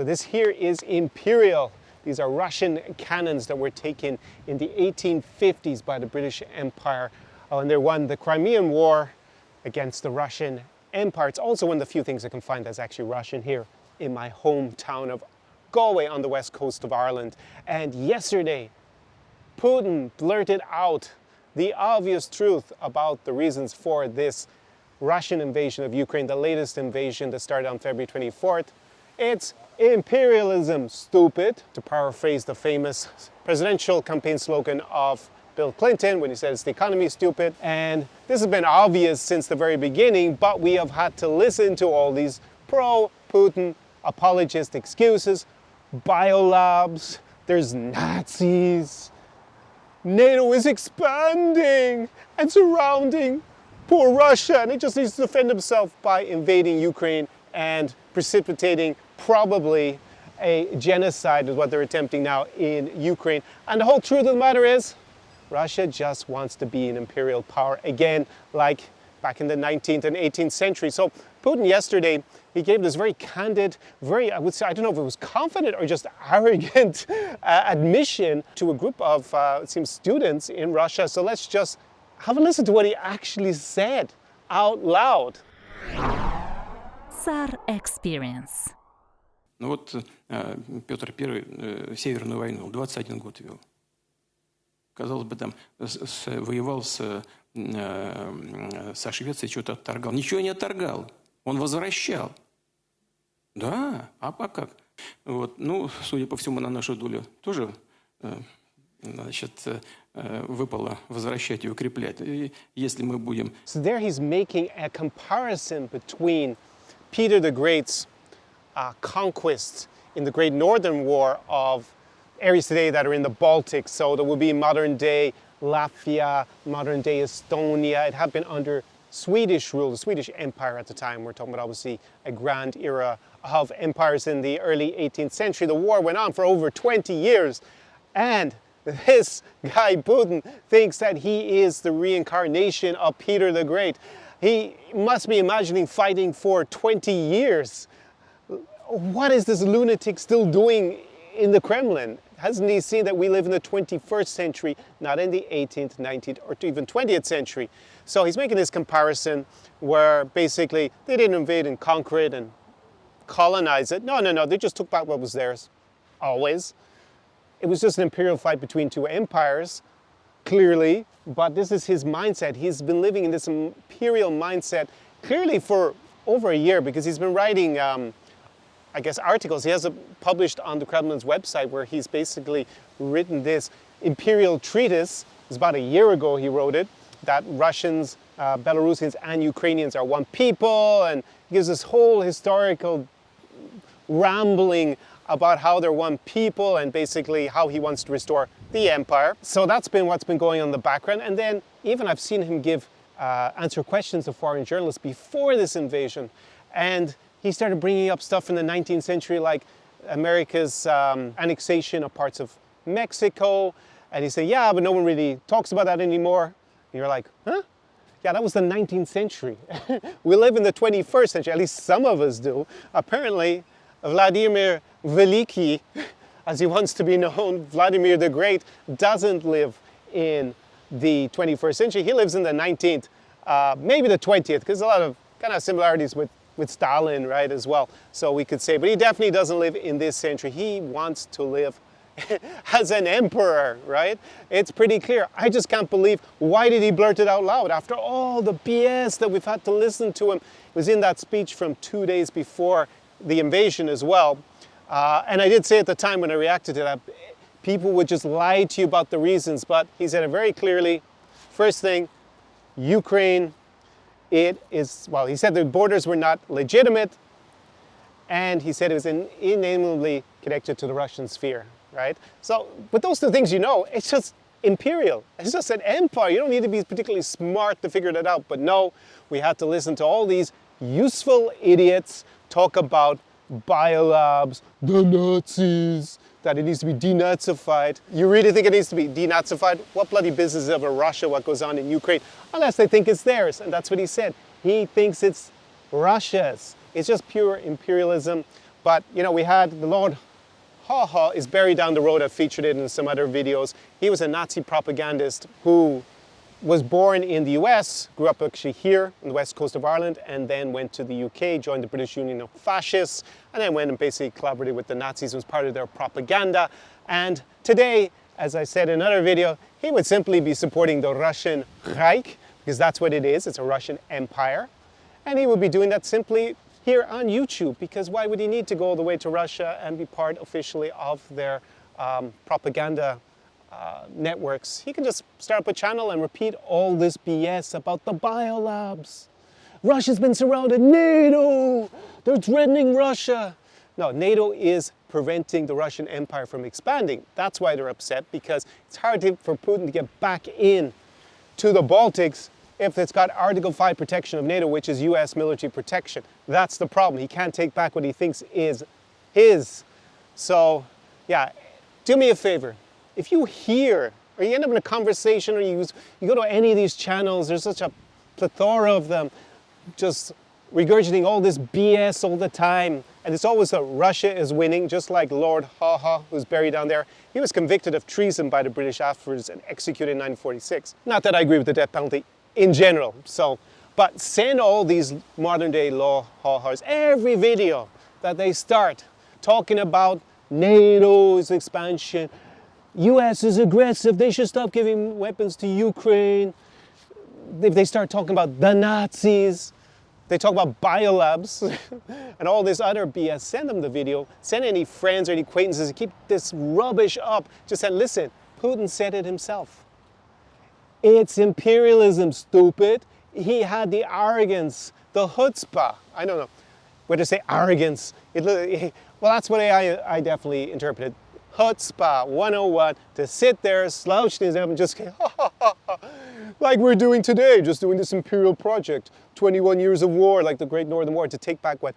So this here is Imperial. These are Russian cannons that were taken in the 1850s by the British Empire. And they won the Crimean War against the Russian Empire. It's also one of the few things I can find that's actually Russian here in my hometown of Galway on the west coast of Ireland. And yesterday, Putin blurted out the obvious truth about the reasons for this Russian invasion of Ukraine, the latest invasion that started on February 24th. It's imperialism, stupid, to paraphrase the famous presidential campaign slogan of Bill Clinton when he said it's the economy, stupid. And this has been obvious since the very beginning, but we have had to listen to all these pro-Putin apologist excuses, biolabs, there's Nazis, NATO is expanding and surrounding poor Russia, and it just needs to defend himself by invading Ukraine and precipitating probably a genocide is what they're attempting now in Ukraine. And the whole truth of the matter is, Russia just wants to be an imperial power again, like back in the 19th and 18th century. So Putin yesterday, he gave this very candid, very, I would say, I don't know if it was confident or just arrogant admission to a group of, it seems, students in Russia. So let's just have a listen to what he actually said out loud. Tsar Experience. Ну вот Петр I Северную войну 21 год вел. Казалось бы, там воевал со Швецией, что-то отторгал. Ничего не отторгал. Он возвращал. Да, а как? Вот. Ну, судя по всему, на нашу долю тоже значит, выпало возвращать и укреплять. И если мы будем... So there he's making a comparison between Peter the Great's conquests in the Great Northern War of areas today that are in the Baltic. So there would be modern day Latvia, modern day Estonia. It had been under Swedish rule, the Swedish Empire at the time. We're talking about obviously a grand era of empires in the early 18th century. The war went on for over 20 years. And this guy Putin thinks that he is the reincarnation of Peter the Great. He must be imagining fighting for 20 years. What is this lunatic still doing in the Kremlin? Hasn't he seen that we live in the 21st century, not in the 18th, 19th, or even 20th century? So he's making this comparison where basically they didn't invade and conquer it and colonize it. No, they just took back what was theirs, always. It was just an imperial fight between two empires, clearly, but this is his mindset. He's been living in this imperial mindset clearly for over a year because he's been writing I guess, articles. He has published on the Kremlin's website where he's basically written this imperial treatise. It was about a year ago he wrote it, that Russians, Belarusians and Ukrainians are one people, and gives this whole historical rambling about how they're one people and basically how he wants to restore the empire. So that's been what's been going on in the background. And then even I've seen him answer questions of foreign journalists before this invasion. And he started bringing up stuff from the 19th century, like America's annexation of parts of Mexico. And he said, yeah, but no one really talks about that anymore. And you're like, huh? Yeah, that was the 19th century. We live in the 21st century, at least some of us do. Apparently, Vladimir Veliki, as he wants to be known, Vladimir the Great, doesn't live in the 21st century. He lives in the 19th, maybe the 20th, because a lot of kind of similarities with Stalin, right, as well. So we could say, but he definitely doesn't live in this century. He wants to live as an emperor, right? It's pretty clear. I just can't believe, why did he blurt it out loud? After all the BS that we've had to listen to him. It was in that speech from 2 days before the invasion as well. And I did say at the time when I reacted to that, people would just lie to you about the reasons, but he said it very clearly. First thing, Ukraine, he said the borders were not legitimate, and he said it was inalienably connected to the Russian sphere, right? So with those two things, it's just imperial. It's just an empire. You don't need to be particularly smart to figure that out. But no, we had to listen to all these useful idiots talk about biolabs, the Nazis, that it needs to be denazified. You really think it needs to be denazified? What bloody business is it of Russia, what goes on in Ukraine? Unless they think it's theirs, and that's what he said. He thinks it's Russia's. It's just pure imperialism. But, you know, we had the Lord Haha is buried down the road. I've featured it in some other videos. He was a Nazi propagandist who was born in the US, grew up actually here on the west coast of Ireland, and then went to the UK, joined the British Union of Fascists, and then went and basically collaborated with the Nazis, was part of their propaganda. And today, as I said in another video, he would simply be supporting the Russian Reich, because that's what it is, it's a Russian empire. And he would be doing that simply here on YouTube, because why would he need to go all the way to Russia and be part officially of their propaganda networks? He can just start up a channel and repeat all this BS about the biolabs. Russia's been surrounded, NATO, they're threatening Russia. No, NATO is preventing the Russian Empire from expanding. That's why they're upset, because it's hard for Putin to get back in to the Baltics if it's got Article 5 protection of NATO, which is US military protection. That's the problem. He can't take back what he thinks is his. So, yeah, do me a favor. If you hear, or you end up in a conversation, or you go to any of these channels, there's such a plethora of them, just regurgitating all this BS all the time, and it's always that Russia is winning, just like Lord Haha, who's buried down there. He was convicted of treason by the British afterwards and executed in 1946. Not that I agree with the death penalty in general, but send all these modern day law Hahas every video that they start talking about NATO's expansion, US is aggressive, they should stop giving weapons to Ukraine. If they start talking about the Nazis, they talk about biolabs and all this other BS, send them the video, send any friends or any acquaintances to keep this rubbish up. Just say, listen, Putin said it himself. It's imperialism, stupid. He had the arrogance, the chutzpah. I don't know whether to say arrogance. Well, that's what I definitely interpreted. Chutzpah 101, to sit there slouched in his head and just like we're doing today, just doing this imperial project, 21 years of war, like the Great Northern War, to take back what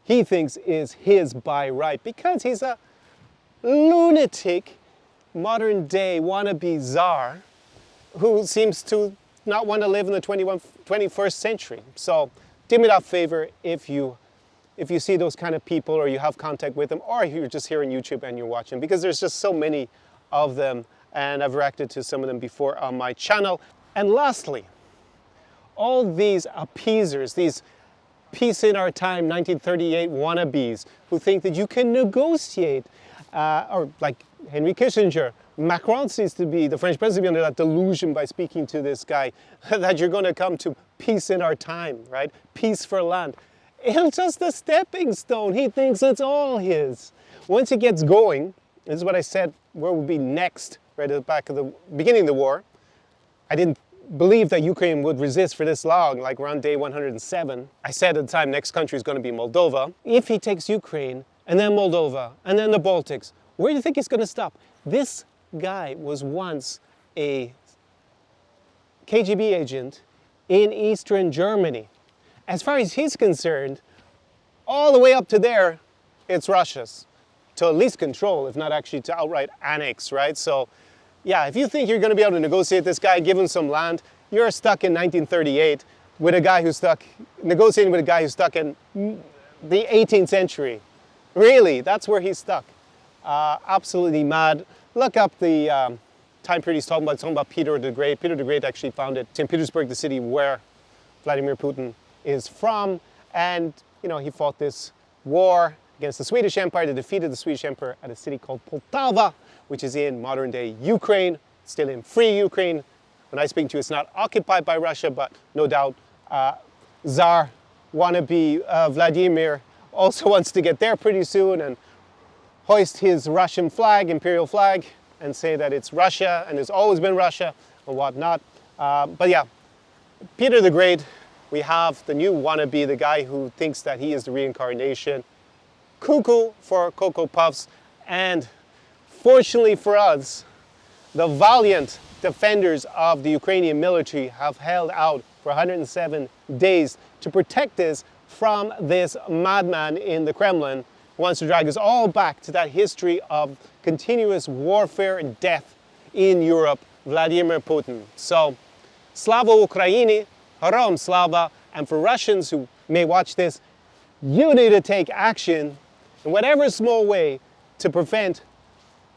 he thinks is his by right, because he's a lunatic, modern day wannabe czar who seems to not want to live in the 21st century. So do me that favor if you see those kind of people, or you have contact with them, or if you're just here on YouTube and you're watching, because there's just so many of them, and I've reacted to some of them before on my channel. And lastly, all these appeasers, these peace in our time 1938 wannabes who think that you can negotiate, or like Henry Kissinger, Macron seems to be, the French president, under that delusion by speaking to this guy, that you're going to come to peace in our time, right? Peace for land. It's just a stepping stone. He thinks it's all his. Once he gets going, this is what I said, where we'll be next, right at the beginning of the war. I didn't believe that Ukraine would resist for this long, like around day 107. I said at the time, next country is going to be Moldova. If he takes Ukraine, and then Moldova, and then the Baltics, where do you think he's going to stop? This guy was once a KGB agent in Eastern Germany. As far as he's concerned, all the way up to there, it's Russia's. To at least control, if not actually to outright annex, right? So, yeah, if you think you're going to be able to negotiate this guy, give him some land, you're stuck in 1938 with a guy who's stuck, negotiating with a guy who's stuck in the 18th century. Really, that's where he's stuck. Absolutely mad. Look up the time period he's talking about Peter the Great. Peter the Great actually founded St. Petersburg, the city where Vladimir Putin is from, and you know, he fought this war against the Swedish Empire. They defeated the Swedish Empire at a city called Poltava, which is in modern day Ukraine, still in free Ukraine. When I speak to you, it's not occupied by Russia, but no doubt Tsar wannabe Vladimir also wants to get there pretty soon and hoist his Russian flag, imperial flag, and say that it's Russia and it's always been Russia and whatnot. But yeah, Peter the Great, we have the new wannabe, the guy who thinks that he is the reincarnation. Cuckoo for Cocoa Puffs. And fortunately for us, the valiant defenders of the Ukrainian military have held out for 107 days to protect us from this madman in the Kremlin who wants to drag us all back to that history of continuous warfare and death in Europe, Vladimir Putin. So, Slava Ukraini, Heroям Slava, and for Russians who may watch this, you need to take action in whatever small way to prevent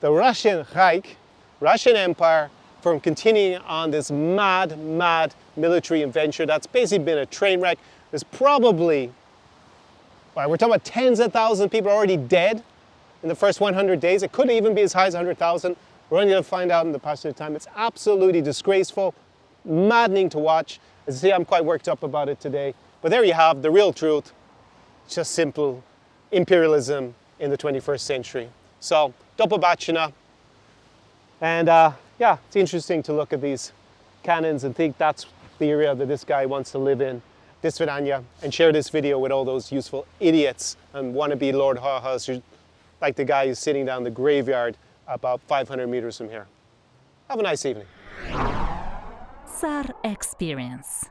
the Russian Reich, Russian Empire, from continuing on this mad military adventure that's basically been a train wreck. There's probably, well, we're talking about tens of thousands of people already dead in the first 100 days. It could even be as high as 100,000. We're only going to find out in the passage of time. It's absolutely disgraceful, maddening to watch. As you see, I'm quite worked up about it today. But there you have the real truth. It's just simple imperialism in the 21st century. So, do побачення. And yeah, it's interesting to look at these cannons and think that's the area that this guy wants to live in. До свидания, and share this video with all those useful idiots and wannabe Lord Ha-Has, like the guy who's sitting down the graveyard about 500 meters from here. Have a nice evening. Tsar Experience.